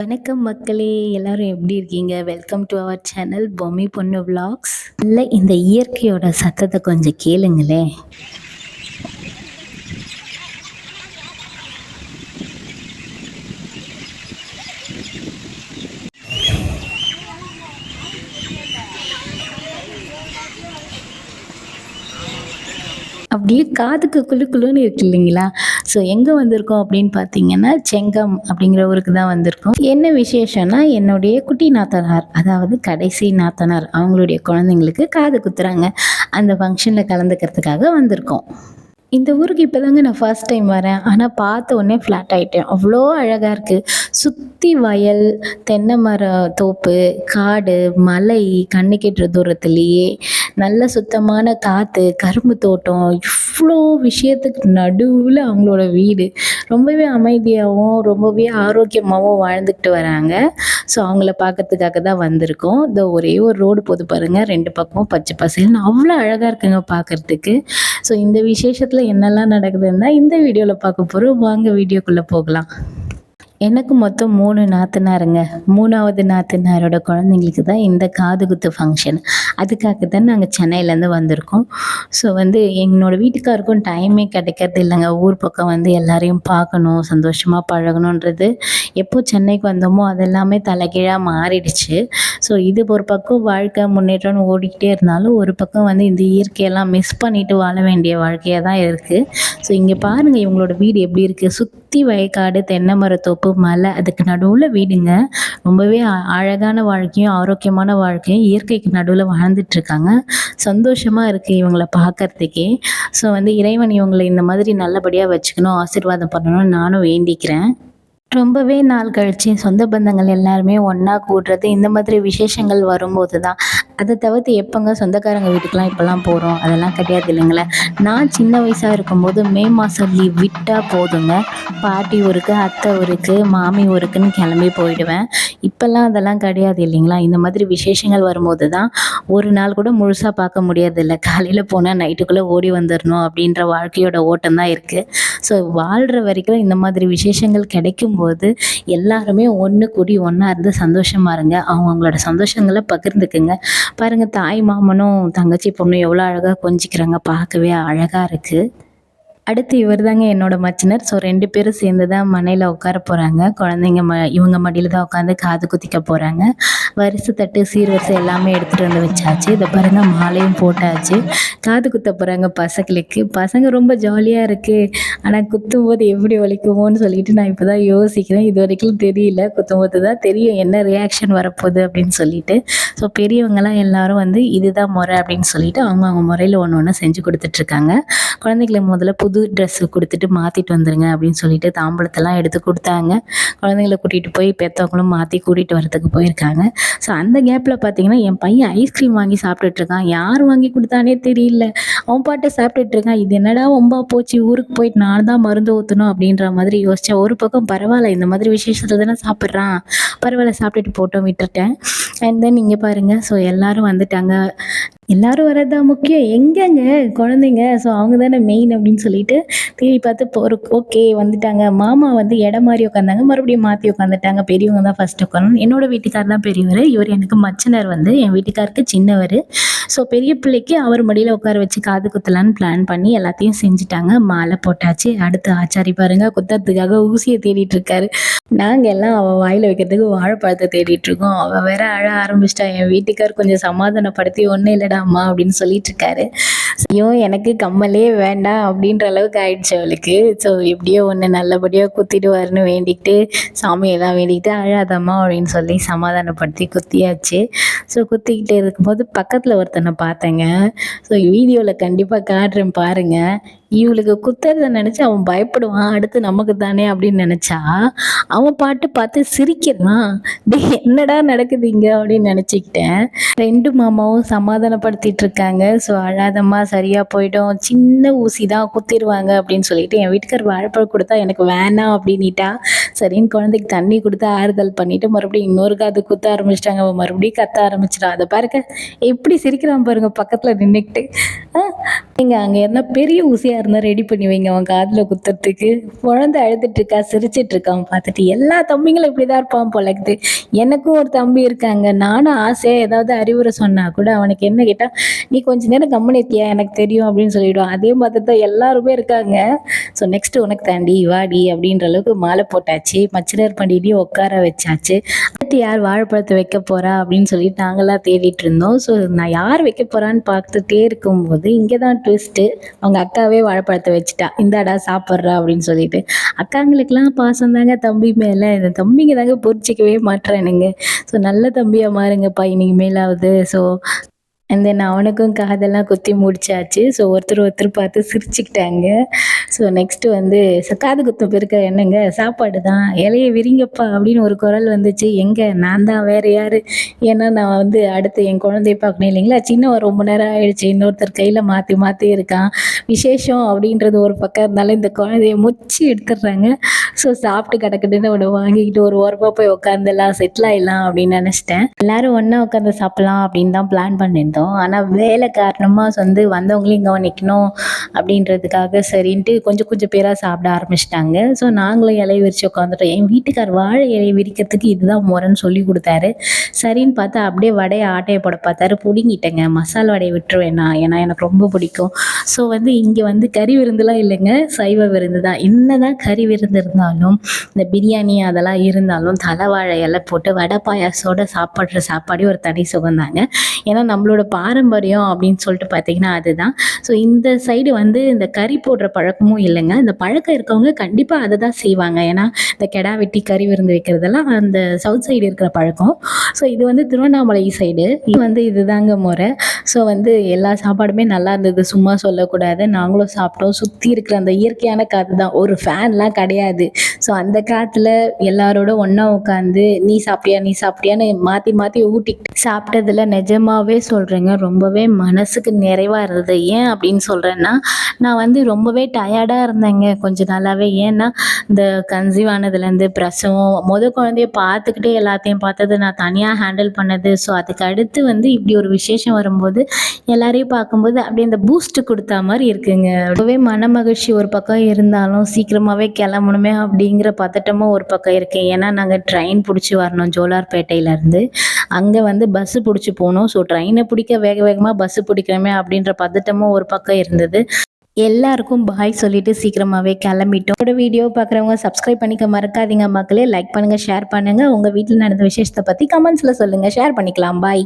வணக்கம் மக்களே! எல்லாரும் எப்படி இருக்கீங்க? Welcome to our channel Bommi Ponnu vlogs. இல்ல இந்த இயற்கையோட சத்தத்த கொஞ்சம் கேளுங்களேன். அப்படியே காதுக்கு குளு குளுன்னு இருக்கு இல்லைங்களா? ஸோ எங்கே வந்திருக்கோம் அப்படின்னு பார்த்தீங்கன்னா, செங்கம் அப்படிங்கிற ஊருக்கு தான் வந்திருக்கோம். என்ன விசேஷம்னா, என்னுடைய குட்டி நாத்தனார், அதாவது கடைசி நாத்தனார் அவங்களுடைய குழந்தைங்களுக்கு காது குத்துறாங்க. அந்த ஃபங்ஷனில் கலந்துக்கிறதுக்காக வந்திருக்கோம். இந்த ஊருக்கு இப்போதாங்க நான் ஃபர்ஸ்ட் டைம் வரேன். ஆனால் பார்த்த உடனே ஃப்ளாட் ஆயிட்டேன். அவ்வளோ அழகா இருக்கு. சுத்தி வயல், தென்னை மர தோப்பு, காடு, மலை கண்ணுக்கு எட்டுற தூரத்திலேயே நல்ல சுத்தமான காத்து, கரும்பு தோட்டம், இவ்ளோ விஷயத்துக்கு நடுவுல அவங்களோட வீடு. ரொம்பவே அமைதியாவும், ரொம்பவே ஆரோக்கியமாவும் வாழ்ந்துக்கிட்டு வராங்க. ஸோ அவங்கள பார்க்கறதுக்காக தான் வந்திருக்கோம். இதோ ஒரே ஒரு ரோடு போது பாருங்க. 2 பக்கமும் பச்சை பசேல்னு அவ்வளோ அழகா இருக்குங்க பார்க்கறதுக்கு. ஸோ இந்த விசேஷத்துல என்னெல்லாம் நடக்குதுன்னு தான் இந்த வீடியோல பார்க்க போறோம். வாங்க வீடியோக்குள்ள போகலாம். எனக்கு மொத்தம் 3 நாத்தனாருங்க. 3வது நாத்தனாரோட குழந்தைங்களுக்கு தான் இந்த காது குத்து ஃபங்க்ஷன். அதுக்காக தான் நாங்க சென்னையிலேருந்து வந்திருக்கோம். ஸோ என்னோட வீட்டுக்காருக்கும் டைமே கிடைக்கிறது இல்லைங்க. ஊர் பக்கம் எல்லாரையும் பார்க்கணும், சந்தோஷமா பழகணுன்றது எப்போ சென்னைக்கு வந்தோமோ அதெல்லாமே தலைகீழா மாறிடுச்சு. ஸோ இது ஒரு பக்கம் வாழ்க்கை முன்னேற்றம்னு ஓடிக்கிட்டே இருந்தாலும், ஒரு பக்கம் இந்த இயற்கையெல்லாம் மிஸ் பண்ணிட்டு வாழ வேண்டிய வாழ்க்கையா தான் இருக்கு. ஸோ இங்க பாருங்க இவங்களோட வீடு எப்படி இருக்கு. சுத்தி வயக்காடு, தென்னை மரத்தோப்பு, மலை, அதுக்கு நடுவுல வீடுங்க. ரொம்பவே அழகான வாழ்க்கையும், ஆரோக்கியமான வாழ்க்கையும் இயற்கைக்கு நடுவுல வாழ்ந்துட்டு இருக்காங்க. சந்தோஷமா இருக்கு இவங்கள பார்க்கறதுக்கே. ஸோ இறைவன் இவங்கள இந்த மாதிரி நல்லபடியா வச்சுக்கணும், ஆசீர்வாதம் பண்ணணும்னு நானும் வேண்டிக்கிறேன். ரொம்பவே நாள் கழிச்சு சொந்த பந்தங்கள் எல்லாருமே ஒன்றா கூடுறது இந்த மாதிரி விசேஷங்கள் வரும்போது தான். அதை தவிர்த்து எப்போங்க சொந்தக்காரங்க வீட்டுக்கெலாம் இப்போலாம் போகிறோம், அதெல்லாம் கிடையாது இல்லைங்களே. நான் சின்ன வயசாக இருக்கும்போது மே மாதம் லீவ் விட்டால் போதுங்க, பாட்டி ஊருக்கு, அத்தை ஊருக்கு, மாமி ஊருக்குன்னு கிளம்பி போயிடுவேன். இப்போல்லாம் அதெல்லாம் கிடையாது இல்லைங்களா. இந்த மாதிரி விசேஷங்கள் வரும்போது தான் ஒரு நாள் கூட முழுசாக பார்க்க முடியறதில்ல. காலையில் போனால் நைட்டுக்குள்ளே ஓடி வந்துடணும் அப்படின்ற வாழ்க்கையோட ஓட்டம் தான் இருக்குது. ஸோ வாழ்கிற வரைக்கும் இந்த மாதிரி விசேஷங்கள் கிடைக்கும்போது எல்லாருமே ஒன்று கூடி ஒன்றா இருந்து சந்தோஷமா இருங்க. அவங்களோட சந்தோஷங்களை பகிர்ந்துக்குங்க. பாருங்க தாய் மாமனும் தங்கச்சி பொண்ணும் எவ்வளோ அழகாக கொஞ்சிக்கிறாங்க, பார்க்கவே அழகாக இருக்குது. அடுத்து இவர் தாங்க என்னோட மச்சினர். ஸோ 2 பேரும் சேர்ந்து தான் மனையில் உட்கார போகிறாங்க. குழந்தைங்க இவங்க மடியில் தான் உட்காந்து காது குத்திக்க போகிறாங்க. வரிசை தட்டு, சீர்வரிசை எல்லாமே எடுத்துகிட்டு வந்து வச்சாச்சு. இதை பாருங்க மாலையும் போட்டாச்சு. காது குத்த போகிறாங்க பசங்களுக்கு. பசங்க ரொம்ப ஜாலியாக இருக்குது. ஆனால் குத்தும்போது எப்படி வலிக்குமோன்னு சொல்லிட்டு நான் இப்போ தான் யோசிக்கிறேன். இது வரைக்கும் தெரியல. குத்தும்போது தான் தெரியும் என்ன ரியாக்ஷன் வரப்போகுது அப்படின்னு சொல்லிட்டு. ஸோ பெரியவங்கலாம் எல்லாரும் இதுதான் முறை அப்படின்னு சொல்லிட்டு அவங்க முறையில் ஒன்று ஒன்று செஞ்சு கொடுத்துட்ருக்காங்க. குழந்தைங்களுக்கு முதல்ல புது ட்ரெஸ்ஸு கொடுத்துட்டு மாற்றிட்டு வந்துருங்க அப்படின்னு சொல்லிட்டு தாம்பூலத்தெல்லாம் எடுத்து கொடுத்தாங்க. குழந்தைங்கள கூட்டிகிட்டு போய் பெற்றவங்களும் மாற்றி கூட்டிகிட்டு வரதுக்கு போயிருக்காங்க. ஸோ அந்த கேப்பில் பார்த்தீங்கன்னா என் பையன் ஐஸ்கிரீம் வாங்கி சாப்பிட்டுட்ருக்கான். யார் வாங்கி கொடுத்தானே தெரியல. அவன் பாட்டு சாப்பிட்டுட்ருக்கான். இது என்னடா வம்பா போச்சு, ஊருக்கு போயிட்டு நான் தான் மருந்து ஊற்றணும் அப்படின்ற மாதிரி யோசித்தேன். ஒரு பக்கம் பரவாயில்ல, இந்த மாதிரி விசேஷத்தில் தானே சாப்பிட்றான், பரவாயில்ல சாப்பிட்டுட்டு போட்டோம் விட்டுட்டேன். அண்ட் தென் இங்கே பாருங்கள். ஸோ எல்லோரும் வந்துட்டாங்க. எல்லாரும் வரது தான் முக்கியம். எங்கேங்க குழந்தைங்க, ஸோ அவங்க தானே மெயின் அப்படின்னு சொல்லிட்டு தேடி பார்த்து ஒரு ஓகே வந்துட்டாங்க. மாமா இடம் மாறி உட்காந்தாங்க, மறுபடியும் மாற்றி உட்காந்துட்டாங்க. பெரியவங்க தான் ஃபஸ்ட்டு உட்காரணும். என்னோட வீட்டுக்கார் தான் பெரியவர். இவர் எனக்கு மச்சினர். என் வீட்டுக்காருக்கு சின்னவர். ஸோ பெரிய பிள்ளைக்கு அவர் மடியில் உட்கார வச்சு காது குத்தலான்னு பிளான் பண்ணி எல்லாத்தையும் செஞ்சுட்டாங்க. மாலை போட்டாச்சு. அடுத்து ஆச்சாரி பாருங்க குத்துறதுக்காக ஊசியை தேடிட்டு இருக்காரு. நாங்கள் எல்லாம் அவள் வாயில் வைக்கிறதுக்கு வாழைப்பழத்தை தேடிட்டு இருக்கோம். அவள் வேற அழ ஆரம்பிச்சிட்டா. என் வீட்டுக்கார் கொஞ்சம் சமாதானப்படுத்தி ஒன்றும் இல்லடாம்மா அப்படின்னு சொல்லிட்டு இருக்காரு. ஐயோ எனக்கு கம்மலே வேண்டாம் அப்படின்ற அளவுக்கு ஆயிடுச்சு அவளுக்கு. ஸோ எப்படியோ ஒன்று நல்லபடியாக குத்திடுவாருன்னு வேண்டிக்கிட்டு சாமியெல்லாம் வேண்டிக்கிட்டு அழாதம்மா அப்படின்னு சொல்லி சமாதானப்படுத்தி குத்தியாச்சு. ஸோ குத்திக்கிட்டு இருக்கும்போது பக்கத்தில் ஒருத்தனை பார்த்தேங்க. ஸோ வீடியோவில் கண்டிப்பாக காட்டுறேன் பாருங்கள். இவளுக்கு குத்துறத நினச்சி அவன் பயப்படுவான், அடுத்து நமக்கு தானே அப்படின்னு நினச்சா அவன் பாட்டு பார்த்து சிரிக்கிறான். டேய் என்னடா நடக்குது இங்கே அப்படின்னு நினச்சிக்கிட்டேன். 2 மாமாவும் சமாதானப்படுத்திட்டு இருக்காங்க. ஸோ அழாதம்மா சரியாக போயிடும், சின்ன ஊசி தான் குத்திடுவாங்க அப்படின்னு சொல்லிட்டு என் வீட்டுக்கார் வாழைப்பழம் கொடுத்தா எனக்கு வேணாம் அப்படின்ட்டா. சரின்னு குழந்தைக்கு தண்ணி குடுத்து ஆறுதல் பண்ணிட்டு, மறுபடியும் இன்னொரு காது குத்த ஆரம்பிச்சுட்டாங்க. அவ மறுபடியும் கத்த ஆரம்பிச்சுட்டா. அத பாருங்க எப்படி சிரிக்கிறான் பாருங்க பக்கத்துல நின்னுக்கிட்டு. அ நீங்க அங்க என்ன பெரிய ஊசியா இருந்தா ரெடி பண்ணி வைங்க அவன் காதுல குத்துறதுக்கு. குழந்தை அழுதுட்டு இருக்கா, சிரிச்சுட்டு இருக்கான் பார்த்துட்டு. எல்லா தம்பிங்களும் இப்படிதான் இருப்பான் போல இருக்குது. எனக்கும் ஒரு தம்பி இருக்காங்க. நானும் ஆசையா ஏதாவது அறிவுரை சொன்னா கூட அவனுக்கு என்ன கேட்டா, "நீ கொஞ்ச நேரம் கம்முனு இருக்கியா? எனக்கு தெரியும்" அப்படின்னு சொல்லிடுவான். அதே மாதிரி தான் எல்லாருமே இருக்காங்க. ஸோ நெக்ஸ்ட் உனக்கு தாண்டி வாடி அப்படின்ற அளவுக்கு மாலை போட்டாச்சு. மச்சினர் பண்டிகையும் உட்கார வச்சாச்சு. அடுத்து யார் வாழைப்பழத்தை வைக்க போறா அப்படின்னு சொல்லிட்டு நாங்களாம் தேடிட்டு இருந்தோம். ஸோ நான் யார் வைக்க போறான்னு பார்த்துட்டே இருக்கும்போது இங்கே தான் ட்விஸ்ட்டு. அவங்க அக்காவே வாழைப்பழத்தை வச்சுட்டா. இந்தாடா சாப்பிட்றா அப்படின்னு சொல்லிட்டு. அக்காங்களுக்கெல்லாம் பாசம் தாங்க தம்பி மேல. இந்த தம்பிங்க தாங்க புரிஞ்சிக்கவே மாட்றானுங்க. ஸோ நல்ல தம்பியா மாறுங்கப்பா இனிமேலாவது. ஸோ அண்ட் தென் அவனுக்கும் காதெல்லாம் குத்தி முடிச்சாச்சு. ஸோ ஒருத்தர் ஒருத்தர் பார்த்து சிரிச்சுக்கிட்டாங்க. ஸோ நெக்ஸ்ட்டு வந்து காது குத்தும் பிறகு என்னங்க சாப்பாடு தான். "இலைய விரிங்கப்பா" அப்படின்னு ஒரு குரல் வந்துச்சு. எங்க நான் தான் வேற யாரு? ஏன்னா நான் வந்து அடுத்து என் குழந்தைய பார்க்கணும் இல்லைங்களா? சின்னவன் ரொம்ப நேரம் ஆயிடுச்சு. இன்னொருத்தர் கையில மாத்தி மாத்தி இருக்கான். விசேஷம் அப்படின்றது ஒரு பக்கம் இருந்தாலும் இந்த குழந்தைய முச்சி எடுத்துடுறாங்க. ஸோ சாப்பிட்டு கடக்கடன்னு ஒண்ணு வாங்கிக்கிட்டு ஒரு ஓரமா போய் உட்காந்துடலாம், செட்டில் ஆயிடலாம் அப்படின்னு நினைச்சிட்டேன். எல்லாரும் ஒண்ணா உட்காந்து சாப்பிடலாம் அப்படின்னு தான் பிளான் பண்ணியிருந்தோம். ஆனா வேலை காரணமா வந்து வந்தவங்களையும் கவனிக்கணும் அப்படின்றதுக்காக சரின்ட்டு கொஞ்சம் கொஞ்சம் பேரா சாப்பிட ஆரம்பிச்சுட்டாங்க. ஸோ நாங்களும் இலைய விரிச்சு உட்காந்துட்டோம். என் வீட்டுக்கார் வாழை இலைய விரிக்கிறதுக்கு இதுதான் முறைன்னு சொல்லி கொடுத்தாரு. சரின்னு பார்த்தா அப்படியே வடைய ஆட்டைய போட பார்த்தாரு. புடுங்கிட்டேங்க. மசால் வடைய விட்டுருவேன் நான். ஏன்னா எனக்கு ரொம்ப பிடிக்கும். ஸோ வந்து இங்க வந்து கறி விருந்துலாம் இல்லைங்க. சைவ விருந்து தான். என்னதான் கறி விருந்து இருந்தாலும், இந்த பிரியாணி அதெல்லாம் இருந்தாலும் தலவாழை இலை போட்டு வடை பாயாசத்தோட சாப்பிடுற சாப்பாடே ஒரு தனி சுகம்தாங்க. ஏன்னா நம்மளோட பாரம்பரியம் அப்படின்னு சொல்லிட்டு பார்த்தீங்கன்னா அதுதான். ஸோ இந்த சைடு வந்து இந்த கறி போடுற பழக்கமும் இல்லைங்க. இந்த பழக்கம் இருக்கவங்க கண்டிப்பா அதை தான் செய்வாங்க. ஏன்னா இந்த கெடா வெட்டி கறி விருந்து வைக்கிறதெல்லாம் அந்த சவுத் சைடு இருக்கிற பழக்கம். ஸோ இது வந்து திருவண்ணாமலை சைடு இது வந்து இதுதாங்க முறை. ஸோ வந்து எல்லா சாப்பாடுமே நல்லா இருந்தது. சும்மா சொல்லக்கூடாது. நாங்களும் சாப்பிட்டோம். சுற்றி இருக்கிற அந்த இயற்கையான காற்று தான். ஒரு ஃபேன்லாம் கிடையாது. ஸோ அந்த காத்துல எல்லாரோட ஒண்ணா உட்காந்து நீ சாப்பிட்டியா நீ சாப்பிட்டியான்னு மாத்தி மாத்தி ஊட்டிக்கிட்டு சாப்பிட்டதுல நிஜமாவே சொல்றேங்க ரொம்பவே மனசுக்கு நிறைவா இருந்தது. ஏன் அப்படின்னு சொல்றேன்னா நான் வந்து ரொம்பவே டயர்டா இருந்தேங்க கொஞ்ச நாளாவே. ஏன்னா இந்த கன்சீவ் ஆனதுலேருந்து பிரசவம் குழந்தைய பார்த்துக்கிட்டே எல்லாத்தையும் பார்த்தது நான் தனியாக ஹேண்டில் பண்ணது. ஸோ அதுக்கு அடுத்து வந்து இப்படி ஒரு விசேஷம் வரும்போது எல்லாரையும் பார்க்கும்போது அப்படியே இந்த பூஸ்ட் கொடுத்தா மாதிரி இருக்குங்க. ரொம்பவே மன மகிழ்ச்சி ஒரு பக்கம் இருந்தாலும் சீக்கிரமாகவே கிளம்பணுமே அப்படிங்கிற பதட்டமும் ஒரு பக்கம் இருக்கு. ஏன்னா நாங்கள் ட்ரெயின் பிடிச்சி வரணும் ஜோலார்பேட்டையிலேருந்து. அங்கே வந்து பஸ்ஸு பிடிச்சி போகணும். ஸோ ட்ரெயினை பிடிக்க வேக வேகமாக பஸ்ஸு பிடிக்கணுமே அப்படின்ற பதட்டமும் ஒரு பக்கம் இருந்தது. எல்லாருக்கும் பாய் சொல்லிட்டு சீக்கிரமாகவே கிளம்பிட்டோம். என்னோட வீடியோ பார்க்குறவங்க சப்ஸ்கிரைப் பண்ணிக்க மறக்காதீங்க மக்களே. லைக் பண்ணுங்கள், ஷேர் பண்ணுங்கள். உங்கள் வீட்டில் நடந்த விசேஷத்தை பற்றி கமெண்ட்ஸில் சொல்லுங்கள். ஷேர் பண்ணிக்கலாம். பாய்.